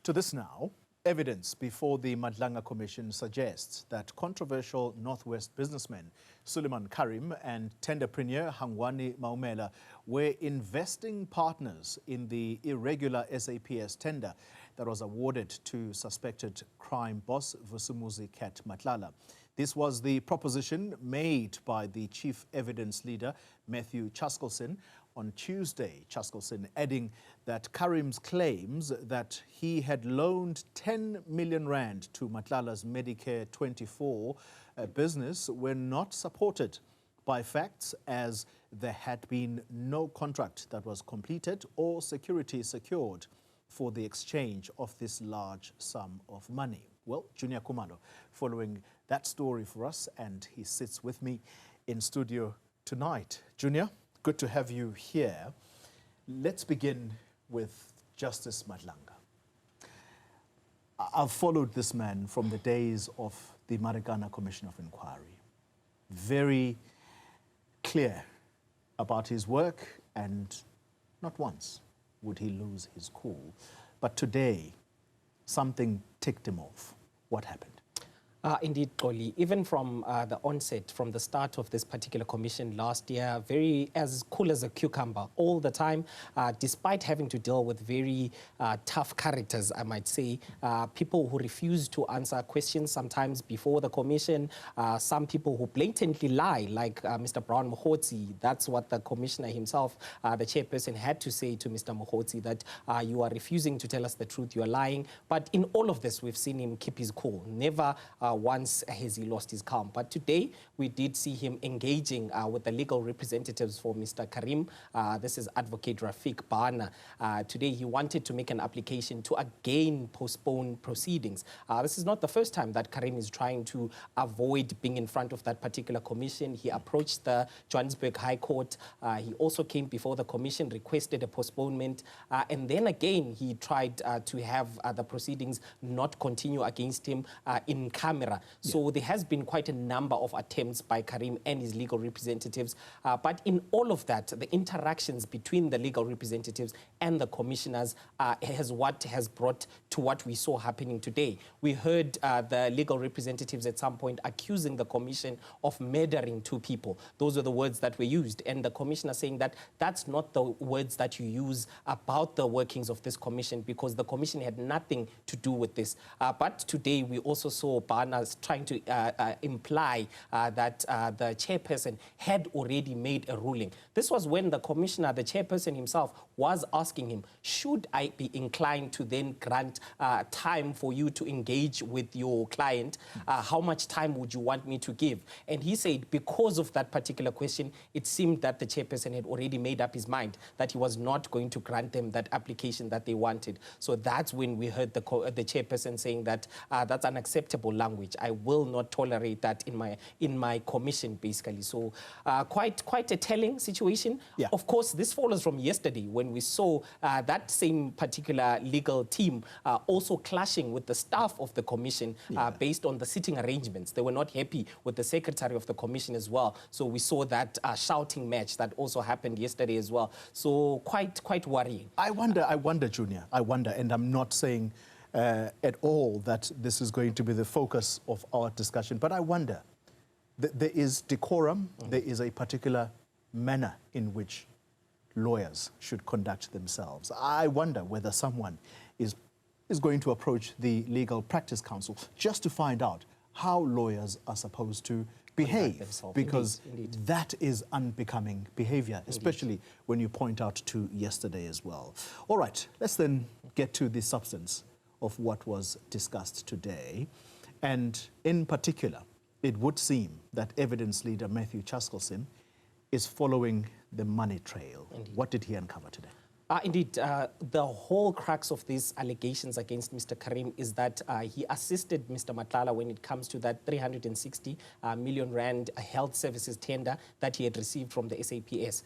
To this now, evidence before the Madlanga Commission suggests that controversial Northwest businessmen Suliman, Karim and tenderpreneur Hangwani Maumela were investing partners in the irregular SAPS tender that was awarded to suspected crime boss Vusimuzi Matlala. This was the proposition made by the chief evidence leader, Matthew Chaskelson, on Tuesday. Chaskelson adding that Karim's claims that he had loaned 10 million rand to Matlala's Medicare 24 business were not supported by facts, as there had been no contract that was completed or security secured for the exchange of this large sum of money. Well, Juniour Khumalo following that story for us, and he sits with me in studio tonight. Juniour, good to have you here. Let's begin with Justice Madlanga. I've followed this man from the days of the Madlanga Commission of Inquiry. Very clear about his work, and not once would he lose his cool. But today, something ticked him off. What happened? Indeed, Xoli. Even from the onset, from the start of this particular commission last year, very as cool as a cucumber all the time, despite having to deal with very tough characters, I might say, people who refuse to answer questions sometimes before the commission, some people who blatantly lie, like Mr. Brown Mohotsi. That's what the commissioner himself, the chairperson, had to say to Mr. Mohotsi, that you are refusing to tell us the truth, you are lying. But in all of this, we've seen him keep his cool. Never once has he lost his calm. But today, we did see him engaging with the legal representatives for Mr. Karim. This is Advocate Rafiq Bana. Today, he wanted to make an application to again postpone proceedings. This is not the first time that Karim is trying to avoid being in front of that particular commission. He approached the Johannesburg High Court. He also came before the commission, requested a postponement. And then again, he tried to have the proceedings not continue against him in camera. So there has been quite a number of attempts by Karim and his legal representatives. But in all of that, the interactions between the legal representatives and the commissioners has brought to what we saw happening today. We heard the legal representatives at some point accusing the commission of murdering two people. Those are the words that were used. And the commissioner saying that that's not the words that you use about the workings of this commission, because the commission had nothing to do with this. But today we also saw Bana trying to imply that the chairperson had already made a ruling. This was when the commissioner, the chairperson himself, was asking him, should I be inclined to then grant time for you to engage with your client? How much time would you want me to give? And he said, because of that particular question, it seemed that the chairperson had already made up his mind that he was not going to grant them that application that they wanted. So that's when we heard the chairperson saying that that's unacceptable language. I will not tolerate that in my commission, basically. So quite a telling situation. Yeah. Of course, this follows from yesterday when we saw that same particular legal team also clashing with the staff of the commission based on the sitting arrangements. They were not happy with the secretary of the commission as well. So we saw that shouting match that also happened yesterday as well. So quite worrying. I wonder, Juniour, and I'm not saying at all that this is going to be the focus of our discussion, but I wonder, there is decorum, there is a particular manner in which lawyers should conduct themselves. I wonder whether someone is going to approach the Legal Practice Council just to find out how lawyers are supposed to behave, because indeed. That is unbecoming behavior, especially when you point out to yesterday as well. All right, let's then get to the substance of what was discussed today. And in particular, it would seem that evidence leader Matthew Chaskelson is following the money trail. Indeed. What did he uncover today? Indeed, the whole crux of these allegations against Mr. Karim is that he assisted Mr. Matlala when it comes to that 360 million rand health services tender that he had received from the SAPS.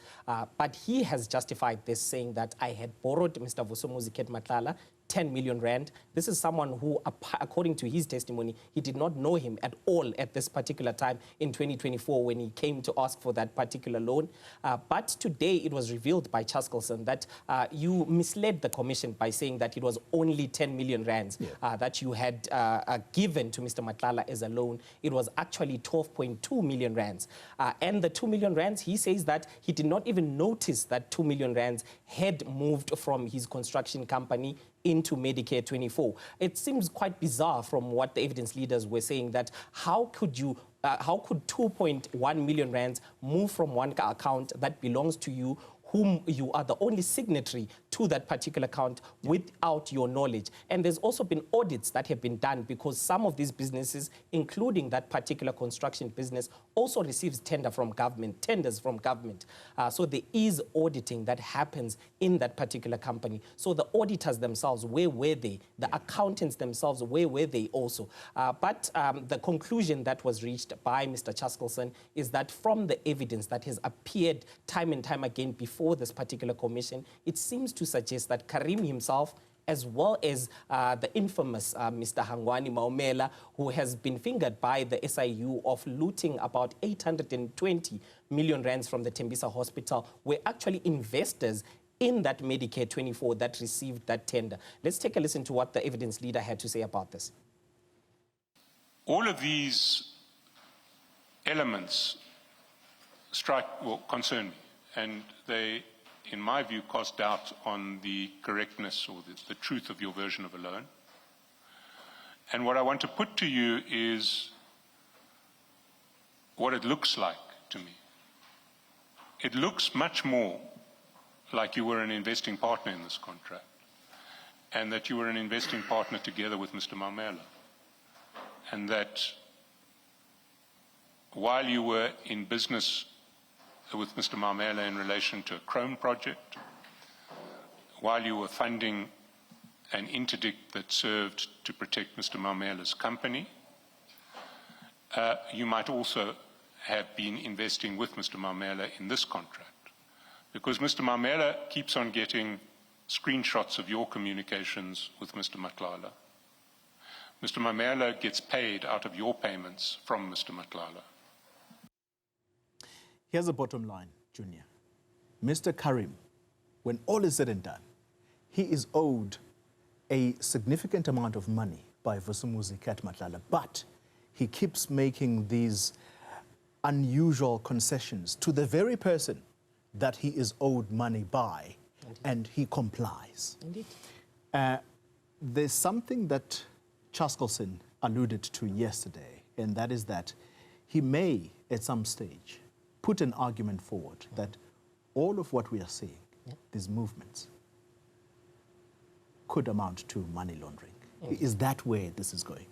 But he has justified this, saying that I had borrowed Mr. Vusimuzi Matlala 10 million rand. This is someone who, according to his testimony, he did not know him at all at this particular time in 2024 when he came to ask for that particular loan. But today it was revealed by Chaskelson that you misled the commission by saying that it was only 10 million rands that you had given to Mr. Matlala as a loan. It was actually 12.2 million rands. And the 2 million rands, he says that he did not even notice that 2 million rands had moved from his construction company into Medicare 24. It seems quite bizarre from what the evidence leaders were saying, that how could 2.1 million rands move from one account that belongs to you, whom you are the only signatory to that particular account, without your knowledge. And there's also been audits that have been done, because some of these businesses, including that particular construction business, also receives tenders from government. So there is auditing that happens in that particular company. So the auditors themselves, where were they? The accountants themselves, where were they also? But the conclusion that was reached by Mr. Chaskelson is that from the evidence that has appeared time and time again before this particular commission, it seems to suggest that Karim himself, as well as the infamous Mr. Hangwani Maumela, who has been fingered by the SIU of looting about 820 million rands from the Tembisa hospital, were actually investors in that Medicare 24 that received that tender. Let's take a listen to what the evidence leader had to say about this. All of these elements concern me, and they, in my view, cast doubt on the correctness or the truth of your version of a loan. And what I want to put to you is what it looks like to me. It looks much more like you were an investing partner in this contract, and that you were an investing partner together with Mr. Maumela, and that while you were in business with Mr. Maumela in relation to a Chrome project, while you were funding an interdict that served to protect Mr. Maumela's company, you might also have been investing with Mr. Maumela in this contract. Because Mr. Maumela keeps on getting screenshots of your communications with Mr. Matlala. Mr. Maumela gets paid out of your payments from Mr. Matlala. Here's the bottom line, Junior. Mr. Karim, when all is said and done, he is owed a significant amount of money by Vusimuzi Matlala, but he keeps making these unusual concessions to the very person that he is owed money by. Indeed. And he complies. Indeed. There's something that Chaskelson alluded to yesterday, and that is that he may, at some stage, put an argument forward that all of what we are seeing, these movements, could amount to money laundering. Is that where this is going?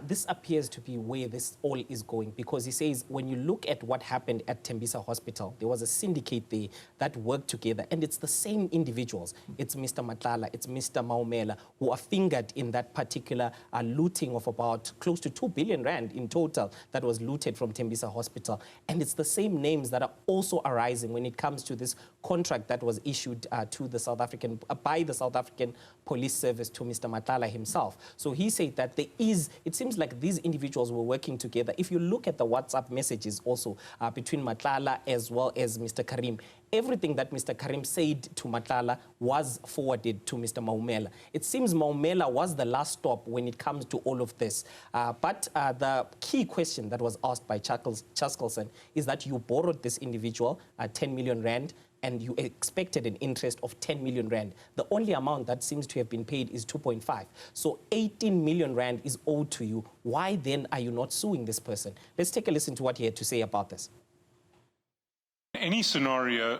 This appears to be where this all is going, because he says when you look at what happened at Tembisa Hospital, there was a syndicate there that worked together, and it's the same individuals. It's Mr. Matlala, it's Mr. Maumela, who are fingered in that particular looting of about close to 2 billion rand in total that was looted from Tembisa Hospital. And it's the same names that are also arising when it comes to this contract that was issued to the by the South African Police Service to Mr. Matlala himself. So he said that there is, it seems like these individuals were working together. If you look at the WhatsApp messages also between Matlala as well as Mr. Karim, everything that Mr. Karim said to Matlala was forwarded to Mr. Maumela. It seems Maumela was the last stop when it comes to all of this. But the key question that was asked by Chaskelson is that you borrowed this individual 10 million rand, and you expected an interest of 10 million rand. The only amount that seems to have been paid is 2.5. So 18 million rand is owed to you. Why then are you not suing this person? Let's take a listen to what he had to say about this. In any scenario,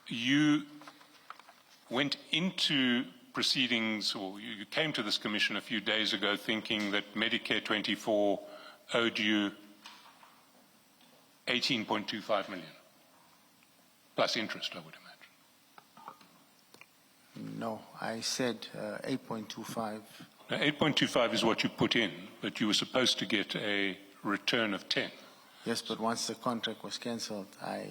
you went into proceedings, or you came to this commission a few days ago thinking that Medicare 24 owed you 18.25 million. Plus interest, I would imagine. No, I said 8.25. Now, 8.25 is what you put in, but you were supposed to get a return of 10. Yes, but once the contract was cancelled, I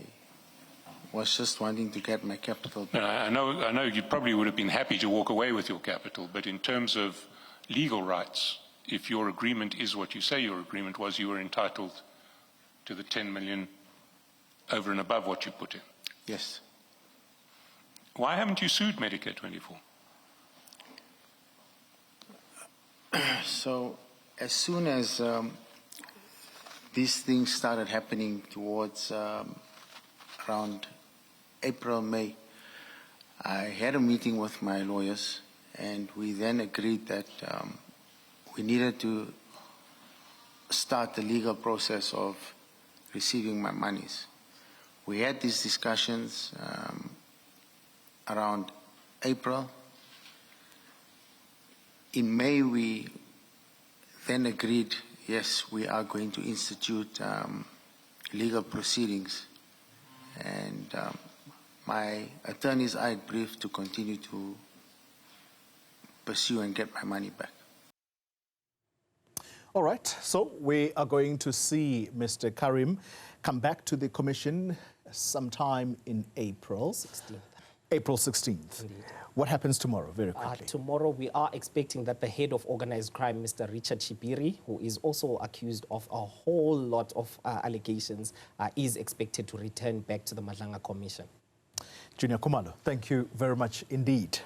was just wanting to get my capital back. I know you probably would have been happy to walk away with your capital, but in terms of legal rights, if your agreement is what you say your agreement was, you were entitled to the 10 million over and above what you put in. Yes. Why haven't you sued Medicare 24? So as soon as these things started happening towards around April, May, I had a meeting with my lawyers, and we then agreed that we needed to start the legal process of receiving my monies. We had these discussions around April. In May, we then agreed, yes, we are going to institute legal proceedings. And my attorneys are briefed to continue to pursue and get my money back. All right, so we are going to see Mr. Karim come back to the commission sometime in April. 16th. April 16th. Indeed. What happens tomorrow, very quickly? Tomorrow, we are expecting that the head of organized crime, Mr. Richard Shibiri, who is also accused of a whole lot of allegations, is expected to return back to the Madlanga Commission. Juniour Khumalo, thank you very much indeed.